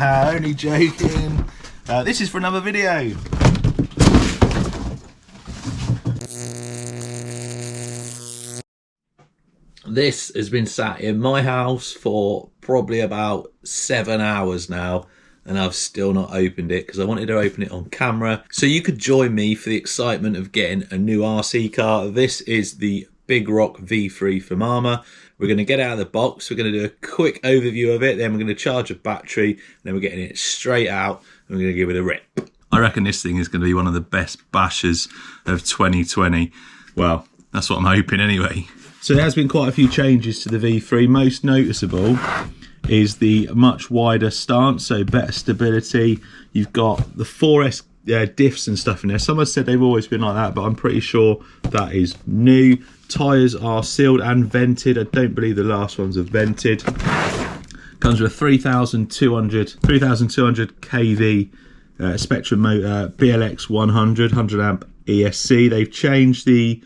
Only joking. This is for another video. This has been sat in my house for probably about 7 hours now, and I've still not opened it because I wanted to open it on camera so you could join me for the excitement of getting a new RC car. This is the Big Rock V3 from Arrma. We're going to get out of the box, we're going to do a quick overview of it, then we're going to charge a battery, and then we're getting it straight out and we're going to give it a rip. I reckon this thing is going to be one of the best bashers of 2020. Well, that's what I'm hoping anyway. So there has been quite a few changes to the V3. Most noticeable is the much wider stance, so better stability. You've got the 4S diffs and stuff in there. Someone said they've always been like that, but I'm pretty sure that is new. Tyres are sealed and vented. I don't believe the last ones are vented. Comes with a 3,200 kV Spectrum motor, BLX 100 amp ESC. They've changed the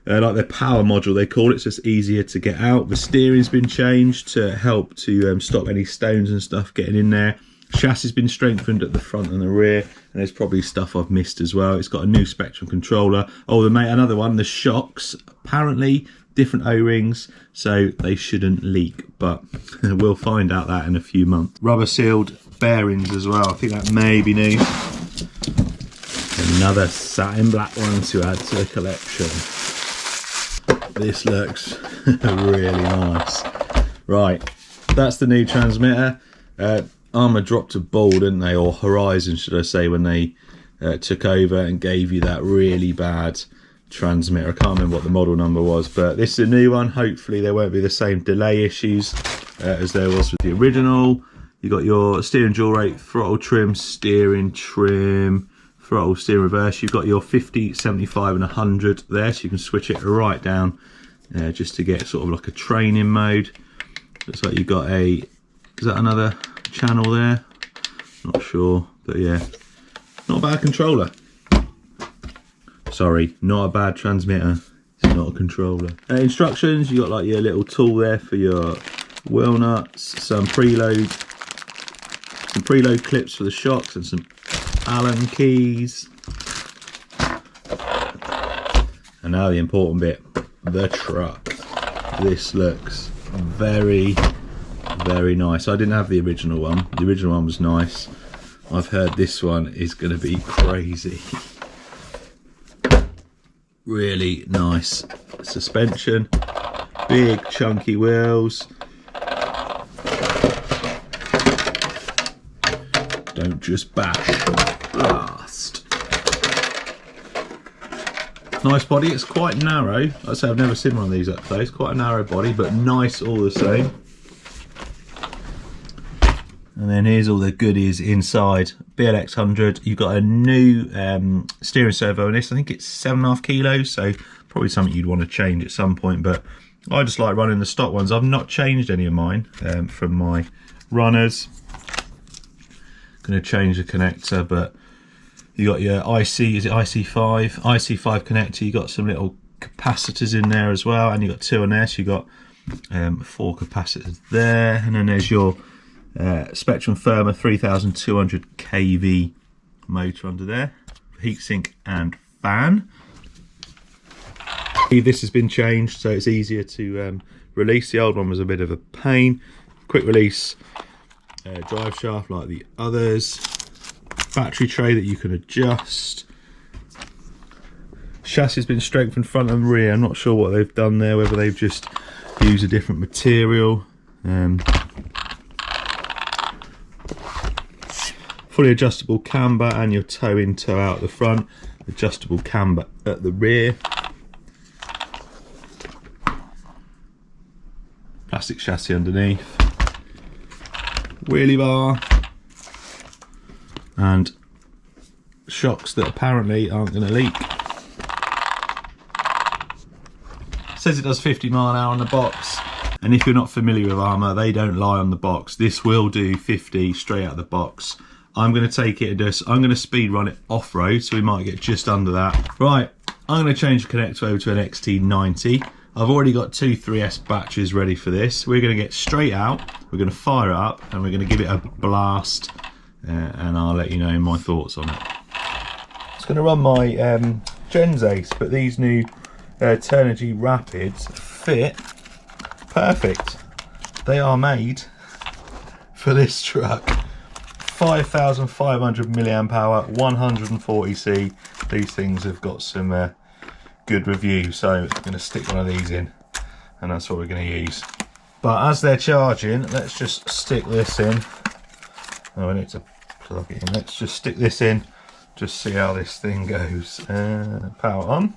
like their power module, they call it, so it's easier to get out. The steering's been changed to help to stop any stones and stuff getting in there. Chassis has been strengthened at the front and the rear, and there's probably stuff I've missed as well. It's got a new Spectrum controller. Oh, another one, the shocks, apparently different O-rings, so they shouldn't leak, but we'll find out that in a few months. Rubber sealed bearings as well, I think that may be new. Another satin black one to add to the collection. This looks really nice. Right, that's the new transmitter. Arrma dropped a ball, didn't they, or Horizon should I say, when they took over and gave you that really bad transmitter. I can't remember what the model number was, but this is a new one. Hopefully there won't be the same delay issues as there was with the original. You got your steering dual rate, throttle trim, steering trim, throttle, steering reverse. You've got your 50, 75 and 100 there, so you can switch it right down just to get sort of like a training mode. Looks like you've got a, is that another channel there? Not sure, but yeah, not a bad controller. Sorry, not a bad transmitter. It's not a controller. Instructions, you got like your little tool there for your wheel nuts, some preload clips for the shocks, and some Allen keys. And now the important bit, the truck. This looks very, very nice. I didn't have the original one. The original one was nice. I've heard this one is going to be crazy. Really nice suspension, big chunky wheels. Don't just bash, blast. Nice body, it's quite narrow. I'd say I've never seen one of these up close. Quite a narrow body, but nice all the same. And then here's all the goodies inside. BLX 100, you've got a new steering servo in this. I think it's 7.5 kilos, so probably something you'd want to change at some point, but I just like running the stock ones. I've not changed any of mine from my runners. Going to change the connector, but you got your IC, is it IC5? IC5 connector, you got some little capacitors in there as well, and you got two on there, so you got 4 capacitors there, and then there's your Spectrum firmer 3200 kV motor under there, heatsink and fan. This has been changed so it's easier to release. The old one was a bit of a pain. Quick release drive shaft like the others. Battery tray that you can adjust. Chassis has been strengthened front and rear. I'm not sure what they've done there, whether they've just used a different material. Fully adjustable camber and your toe in, toe out at the front. Adjustable camber at the rear. Plastic chassis underneath. Wheelie bar. And shocks that apparently aren't going to leak. It says it does 50 mile an hour on the box. And if you're not familiar with Arrma, they don't lie on the box. This will do 50 straight out of the box. I'm going to take it and I'm going to speed run it off-road, so we might get just under that. Right, I'm going to change the connector over to an XT90. I've already got two 3S batteries ready for this. We're going to get straight out, we're going to fire it up, and we're going to give it a blast, and I'll let you know my thoughts on it. It's going to run my Gens Ace, but these new Turnigy Rapids fit perfect. They are made for this truck. 5,500 milliamp hour, 140C. These things have got some good reviews, so I'm going to stick one of these in, and that's what we're going to use. But as they're charging, let's just stick this in. Oh, I need to plug it in. Let's just stick this in, just see how this thing goes. Power on.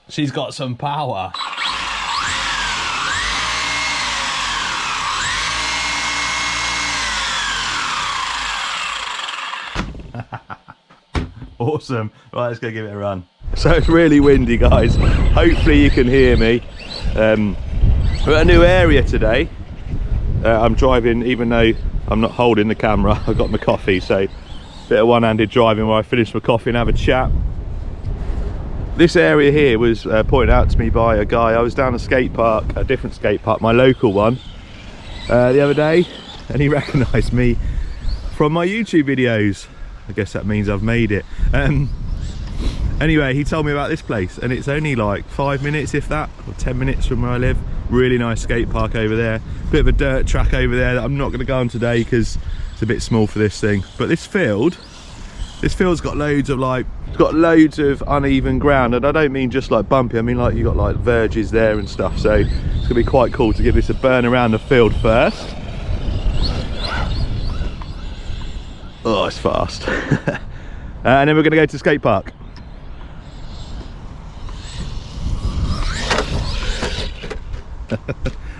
She's got some power. Awesome. Right, let's go give it a run. So it's really windy, guys. Hopefully you can hear me. We're at a new area today. I'm driving, even though I'm not holding the camera. I've got my coffee, so bit of one-handed driving where I finish my coffee and have a chat. This area here was pointed out to me by a guy. I was down a skate park, a different skate park, my local one, the other day, and he recognised me from my YouTube videos. I guess that means I've made it. Anyway, he told me about this place, and it's only like 5 minutes, if that, or 10 minutes from where I live. Really nice skate park over there. Bit of a dirt track over there that I'm not going to go on today because it's a bit small for this thing. But this field's got loads of uneven ground, and I don't mean just like bumpy. I mean like you got like verges there and stuff. So it's gonna be quite cool to give this a burn around the field first. Oh, it's fast. And then we're gonna go to the skate park.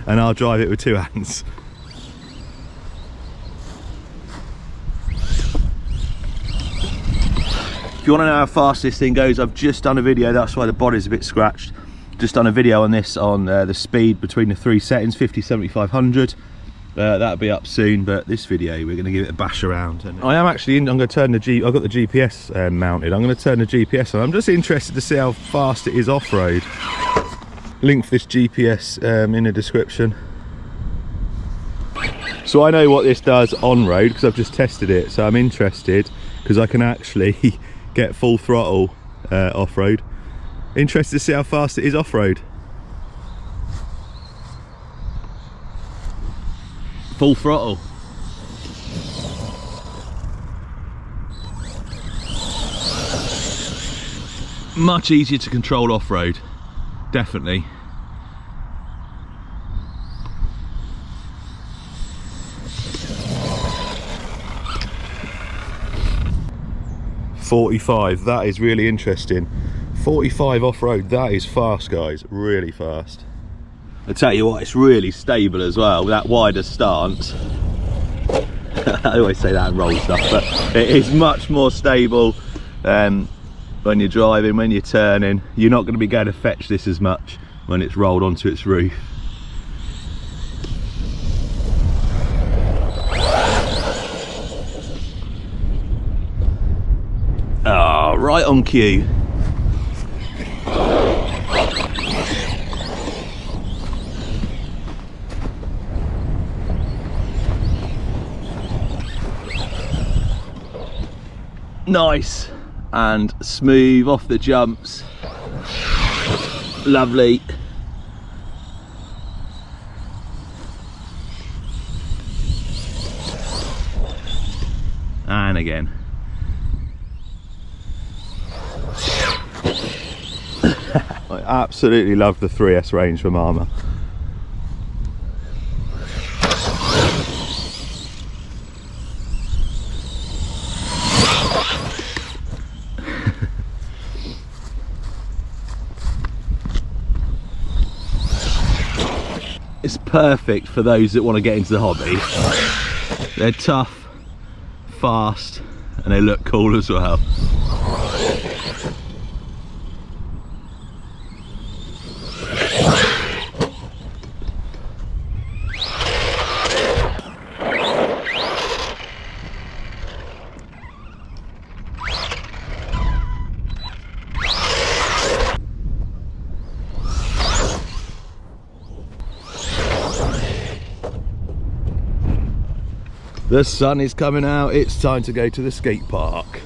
And I'll drive it with two hands. If you want to know how fast this thing goes, I've just done a video, that's why the body's a bit scratched. Just done a video on this, on the speed between the three settings, 50, 75, 100. That'll be up soon, but this video we're going to give it a bash around. And I am actually I'm going to turn the I've got the GPS mounted. I'm going to turn the GPS on. I'm just interested to see how fast it is off-road. Link for this GPS in the description. So I know what this does on road because I've just tested it, so I'm interested because I can actually get full throttle off-road. Interested to see how fast it is off-road. Full throttle. Much easier to control off-road, definitely. .45, that is really interesting. 45 off-road, that is fast, guys, really fast. I tell you what, it's really stable as well with that wider stance. I always say that in roll stuff, but it is much more stable when you're driving, when you're turning. You're not going to be going to fetch this as much when it's rolled onto its roof. Ah, right on cue. Nice and smooth off the jumps. Lovely. And again. I absolutely love the 3S range from Arrma. It's perfect for those that want to get into the hobby. They're tough, fast, and they look cool as well. The sun is coming out. It's time to go to the skate park.